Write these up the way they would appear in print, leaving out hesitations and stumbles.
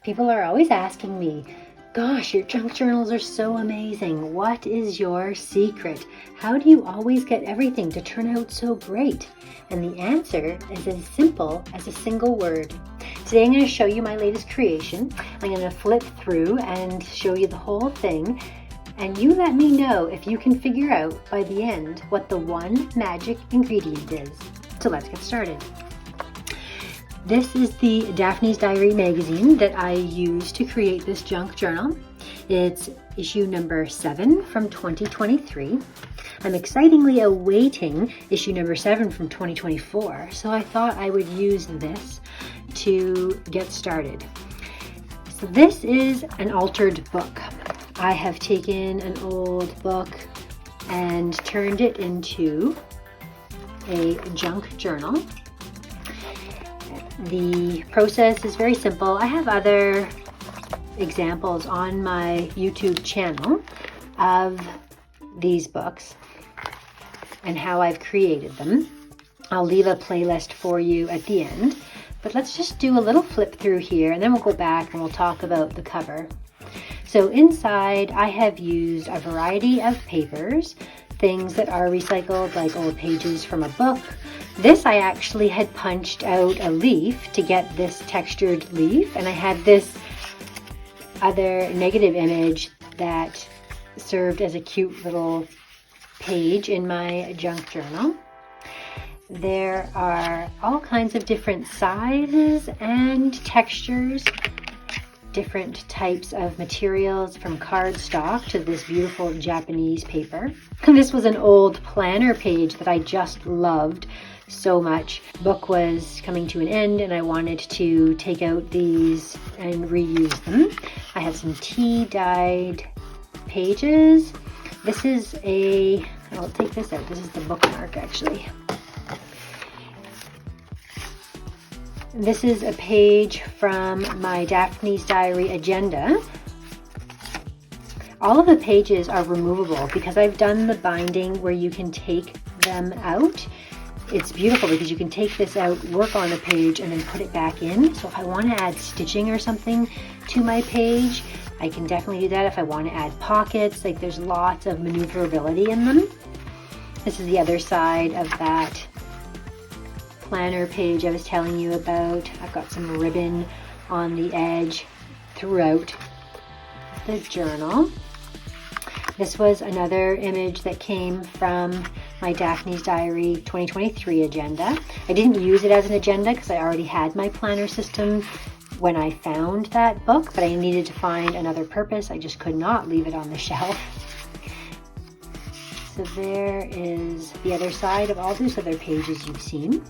People are always asking me, gosh, your junk journals are so amazing. What is your secret? How do you always get everything to turn out so great? And the answer is as simple as a single word. Today I'm going to show you my latest creation. I'm going to flip through and show you the whole thing. And you let me know if you can figure out by the end what the one magic ingredient is. So let's get started. This is the Daphne's Diary magazine that I used to create this junk journal. It's issue number 7 from 2023. I'm excitingly awaiting issue number 7 from 2024, so I thought I would use this to get started. So this is an altered book. I have taken an old book and turned it into a junk journal. The process is very simple. I have other examples on my YouTube channel of these books and how I've created them. I'll leave a playlist for you at the end, but let's just do a little flip through here and then we'll go back and we'll talk about the cover. So inside I have used a variety of papers, things that are recycled like old pages from a book. This I actually had punched out a leaf to get this textured leaf, and I had this other negative image that served as a cute little page in my junk journal. There are all kinds of different sizes and textures, different types of materials from cardstock to this beautiful Japanese paper. And this was an old planner page that I just loved so much. Book was coming to an end and I wanted to take out these and reuse them. I have some tea dyed pages. This is I'll take this out. This is the bookmark actually. This is a page from my Daphne's Diary agenda. All of the pages are removable because I've done the binding where you can take them out. It's beautiful because you can take this out, work on a page, and then put it back in. So if I want to add stitching or something to my page, I can definitely do that. If I want to add pockets, like there's lots of maneuverability in them. This is the other side of that planner page I was telling you about. I've got some ribbon on the edge throughout the journal. This was another image that came from my Daphne's Diary 2023 agenda. I didn't use it as an agenda because I already had my planner system when I found that book, but I needed to find another purpose. I just could not leave it on the shelf. So there is the other side of all those other pages you've seen.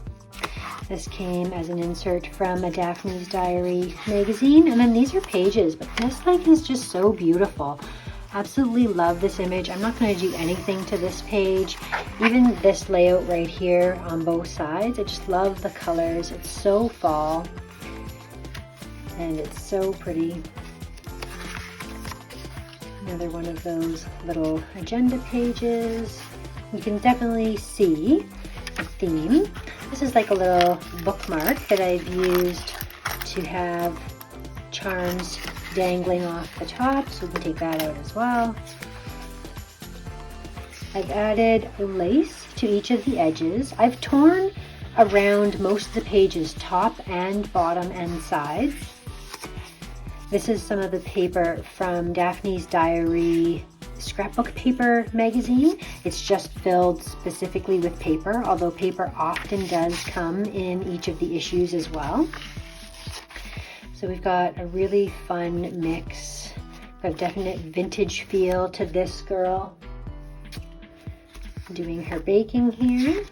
This came as an insert from a Daphne's Diary magazine, and then these are pages, but this is just so beautiful. Absolutely love this image. I'm not going to do anything to this page. Even this layout right here on both sides, I just love the colors. It's so fall and it's so pretty. Another one of those little agenda pages. You can definitely see the theme. This is like a little bookmark that I've used to have charms dangling off the top, so we can take that out as well. I've added lace to each of the edges. I've torn around most of the pages, top and bottom and sides. This is some of the paper from Daphne's Diary scrapbook paper magazine. It's just filled specifically with paper, although paper often does come in each of the issues as well. So we've got a really fun mix. Got a definite vintage feel to this girl. Doing her baking here.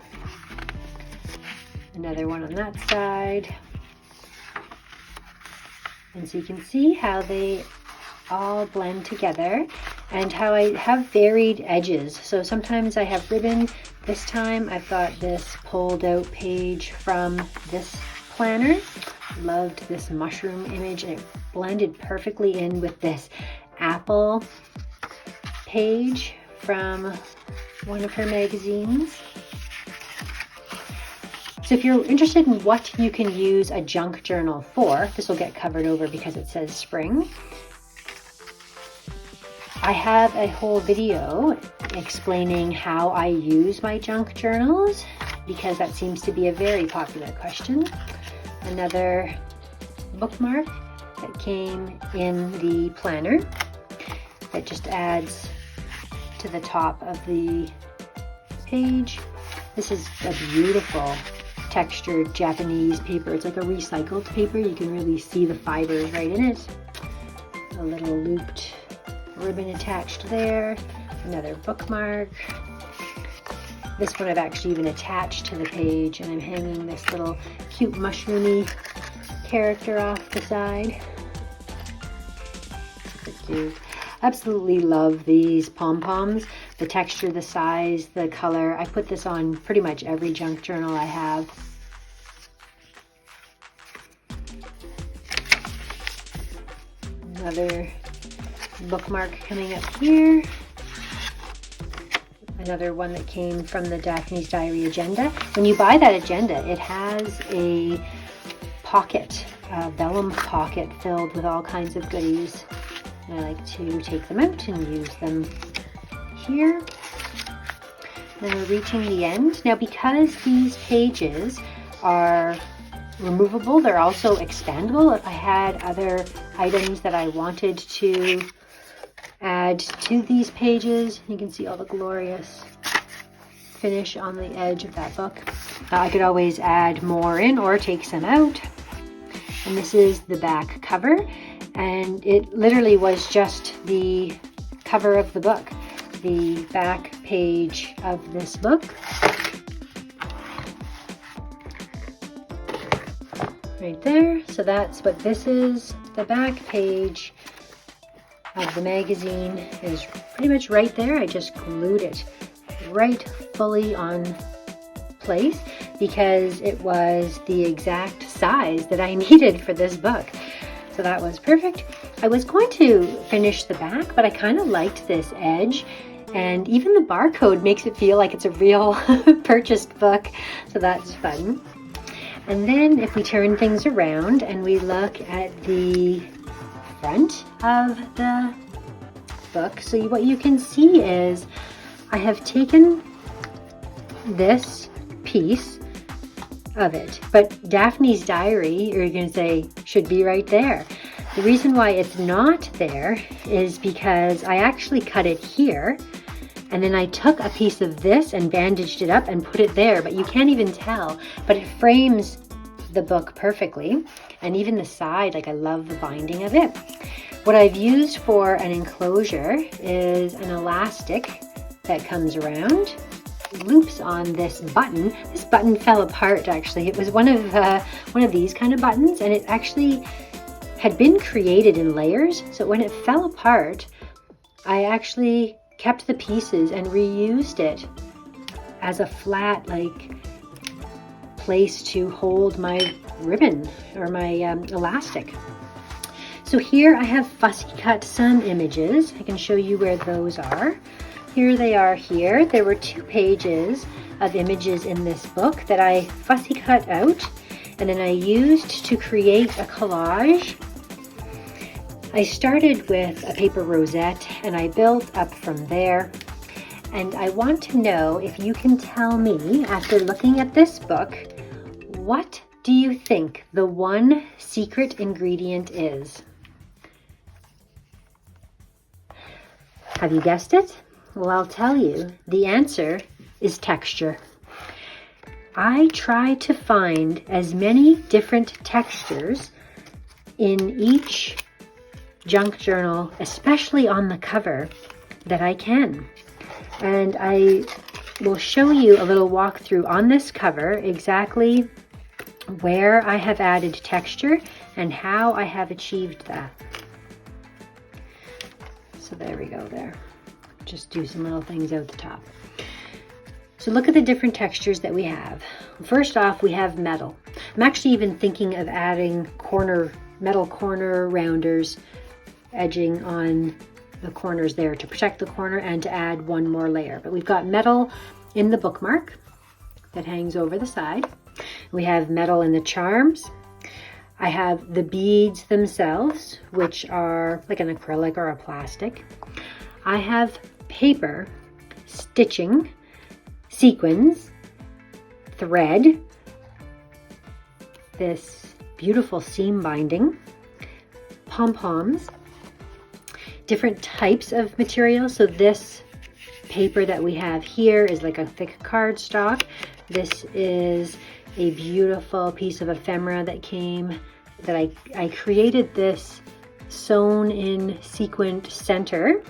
Another one on that side. And so you can see how they all blend together and how I have varied edges. So sometimes I have ribbon. This time I've got this pulled out page from this planner. Loved this mushroom image and it blended perfectly in with this apple page from one of her magazines. So if you're interested in what you can use a junk journal for, this will get covered over because it says spring. I have a whole video explaining how I use my junk journals because that seems to be a very popular question. Another bookmark that came in the planner that just adds to the top of the page. This is a beautiful textured Japanese paper. It's like a recycled paper. You can really see the fibers right in it. A little looped ribbon attached there. Another bookmark. This one I've actually even attached to the page, and I'm hanging this little cute mushroomy character off the side. So cute. Absolutely love these pom-poms. The texture, the size, the color. I put this on pretty much every junk journal I have. Another bookmark coming up here. Another one that came from the Daphne's Diary agenda. When you buy that agenda, it has a pocket, a vellum pocket filled with all kinds of goodies. I like to take them out and use them here. Then we're reaching the end. Now, because these pages are removable, they're also expandable. If I had other items that I wanted to add to these pages, you can see all the glorious finish on the edge of that book. I could always add more in or take some out. And this is the back cover. And it literally was just the cover of the book, the back page of this book. Right there. So that's what this is. The back page of the magazine is pretty much right there. I just glued it right fully on place because it was the exact size that I needed for this book. So that was perfect. I was going to finish the back, but I kind of liked this edge, and even the barcode makes it feel like it's a real purchased book. So that's fun. And then if we turn things around and we look at the front of the book, so what you can see is I have taken this piece of it, but Daphne's Diary, you're going to say, should be right there. The reason why it's not there is because I actually cut it here, and then I took a piece of this and bandaged it up and put it there, but you can't even tell, but it frames the book perfectly. And even the side, like, I love the binding of it. What I've used for an enclosure is an elastic that comes around, loops on this button. This button fell apart, actually. It was one of these kind of buttons, and it actually had been created in layers. So when it fell apart, I actually kept the pieces and reused it as a flat, like, place to hold my ribbon or my elastic. So here I have fussy cut some images. I can show you where those are. Here they are here. There were 2 pages of images in this book that I fussy cut out, and then I used to create a collage. I started with a paper rosette and I built up from there. And I want to know if you can tell me, after looking at this book, what do you think the one secret ingredient is? Have you guessed it? Well, I'll tell you, the answer is texture. I try to find as many different textures in each junk journal, especially on the cover, that I can. And I will show you a little walkthrough on this cover exactly where I have added texture and how I have achieved that. So there we go there. Just do some little things out the top. So look at the different textures that we have. First off, we have metal. I'm actually even thinking of adding metal corner rounders, edging on the corners there to protect the corner and to add one more layer. But we've got metal in the bookmark that hangs over the side. We have metal in the charms. I have the beads themselves, which are like an acrylic or a plastic. I have paper, stitching, sequins, thread, this beautiful seam binding, pom-poms, different types of material. So this paper that we have here is like a thick cardstock. This is a beautiful piece of ephemera that came, that I created this sewn in sequined center.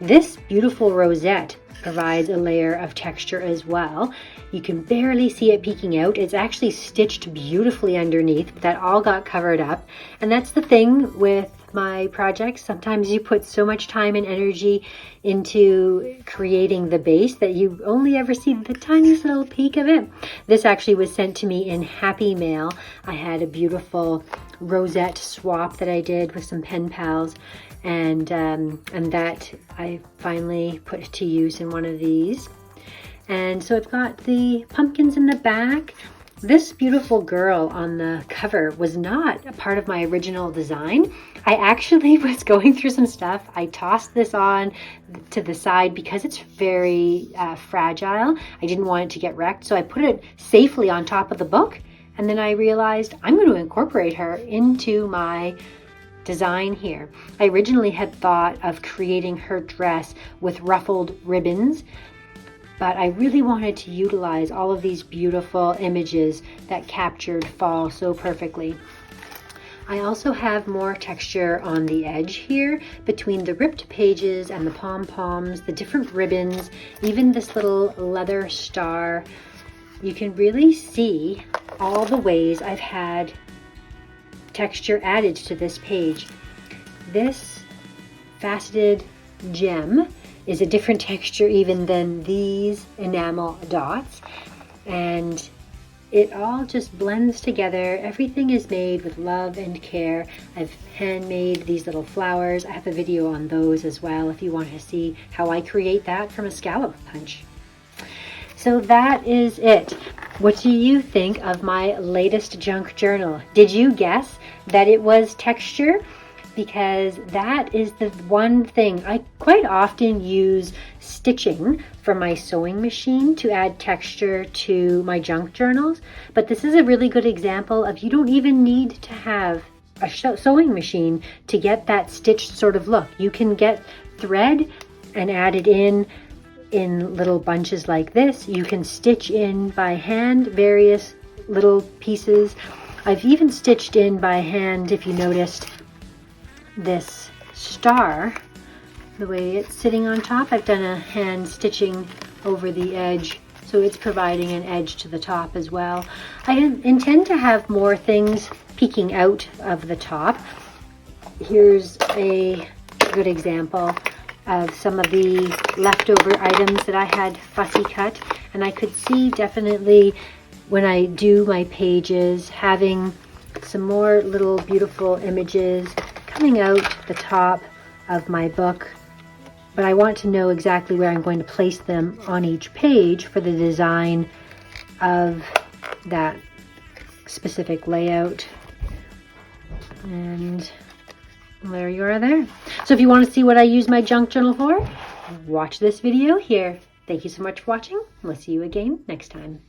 This beautiful rosette provides a layer of texture as well. You can barely see it peeking out. It's actually stitched beautifully underneath, but that all got covered up. And that's the thing with my projects. Sometimes you put so much time and energy into creating the base that you only ever see the tiniest little peek of it. This actually was sent to me in Happy Mail. I had a beautiful rosette swap that I did with some pen pals, and that I finally put to use in one of these. And so I've got the pumpkins in the back. This beautiful girl on the cover was not a part of my original design. I actually was going through some stuff. I tossed this on to the side because it's very fragile. I didn't want it to get wrecked, so I put it safely on top of the book. And then I realized I'm going to incorporate her into my design here. I originally had thought of creating her dress with ruffled ribbons, but I really wanted to utilize all of these beautiful images that captured fall so perfectly. I also have more texture on the edge here between the ripped pages and the pom-poms, the different ribbons, even this little leather star. You can really see all the ways I've had texture added to this page. This faceted gem is a different texture even than these enamel dots, and it all just blends together. Everything is made with love and care. I've handmade these little flowers. I have a video on those as well if you want to see how I create that from a scallop punch. So that is it. What do you think of my latest junk journal? Did you guess that it was texture? Because that is the one thing. I quite often use stitching from my sewing machine to add texture to my junk journals, but this is a really good example of you don't even need to have a sewing machine to get that stitched sort of look. You can get thread and add it in little bunches like this. You can stitch in by hand various little pieces. I've even stitched in by hand, if you noticed, this star, the way it's sitting on top. I've done a hand stitching over the edge, so it's providing an edge to the top as well. I intend to have more things peeking out of the top. Here's a good example of some of the leftover items that I had fussy cut, and I could see definitely when I do my pages having some more little beautiful images coming out the top of my book, but I want to know exactly where I'm going to place them on each page for the design of that specific layout. And there you are there. So if you want to see what I use my junk journal for, watch this video here. Thank you so much for watching. We'll see you again next time.